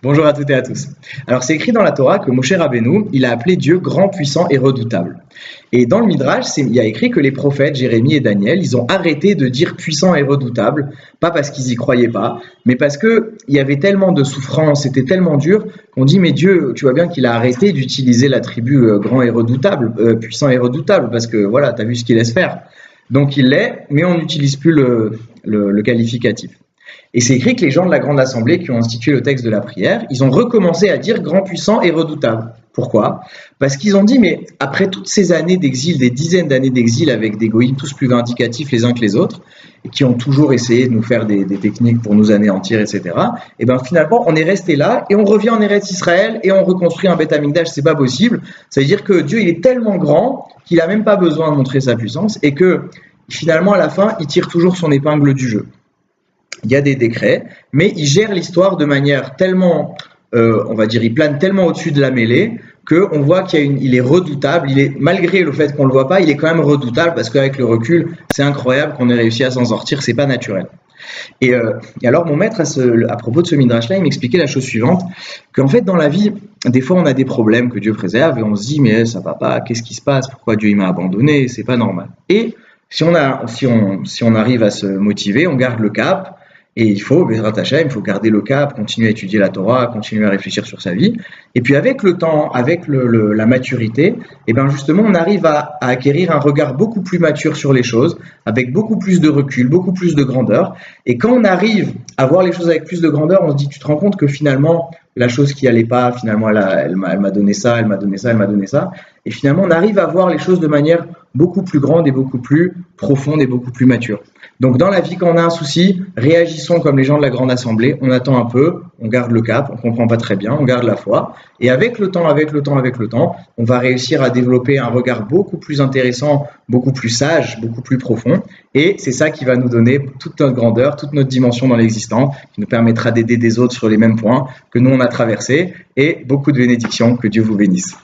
Bonjour à toutes et à tous. Alors c'est écrit dans la Torah que Moshe Rabbeinu, il a appelé Dieu grand, puissant et redoutable. Et dans le Midrash, il y a écrit que les prophètes, Jérémie et Daniel, ils ont arrêté de dire puissant et redoutable, pas parce qu'ils y croyaient pas, mais parce que il y avait tellement de souffrance, c'était tellement dur, qu'on dit mais Dieu, tu vois bien qu'il a arrêté d'utiliser l'attribut grand et redoutable, puissant et redoutable, parce que voilà, tu as vu ce qu'il laisse faire. Donc il l'est, mais on n'utilise plus le qualificatif. Et c'est écrit que les gens de la Grande Assemblée qui ont institué le texte de la prière, ils ont recommencé à dire grand, puissant et redoutable. Pourquoi? Parce qu'ils ont dit, mais après toutes ces années d'exil, des dizaines d'années d'exil avec des goïms tous plus vindicatifs les uns que les autres, et qui ont toujours essayé de nous faire des techniques pour nous anéantir, etc., et bien finalement, on est resté là, et on revient en Eretz Israël, et on reconstruit un Beth Amikdash, c'est pas possible. Ça veut dire que Dieu, il est tellement grand qu'il n'a même pas besoin de montrer sa puissance, et que finalement, à la fin, il tire toujours son épingle du jeu. Il y a des décrets, mais il gère l'histoire de manière tellement, on va dire, il plane tellement au-dessus de la mêlée qu'on voit il est redoutable. Il est, malgré le fait qu'on le voit pas, il est quand même redoutable parce qu'avec le recul, c'est incroyable qu'on ait réussi à s'en sortir. C'est pas naturel. Et alors mon maître à propos de ce midrash-là, il m'expliquait la chose suivante, qu'en fait dans la vie, des fois on a des problèmes que Dieu préserve et on se dit mais ça va pas, qu'est-ce qui se passe, pourquoi Dieu il m'a abandonné, c'est pas normal. Et si on arrive à se motiver, on garde le cap. Et il faut, Bezrat Hashem, il faut garder le cap, continuer à étudier la Torah, continuer à réfléchir sur sa vie. Et puis avec le temps, avec la maturité, et bien justement, on arrive à acquérir un regard beaucoup plus mature sur les choses, avec beaucoup plus de recul, beaucoup plus de grandeur. Et quand on arrive à voir les choses avec plus de grandeur, on se dit, tu te rends compte que finalement, la chose qui allait pas, finalement, elle m'a donné ça, elle m'a donné ça, elle m'a donné ça. Et finalement, on arrive à voir les choses de manière beaucoup plus grande et beaucoup plus profonde et beaucoup plus mature. Donc dans la vie, quand on a un souci, réagissons comme les gens de la Grande Assemblée, on attend un peu, on garde le cap, on comprend pas très bien, on garde la foi, et avec le temps, on va réussir à développer un regard beaucoup plus intéressant, beaucoup plus sage, beaucoup plus profond, et c'est ça qui va nous donner toute notre grandeur, toute notre dimension dans l'existant, qui nous permettra d'aider des autres sur les mêmes points que nous on a traversés, et beaucoup de bénédictions, que Dieu vous bénisse.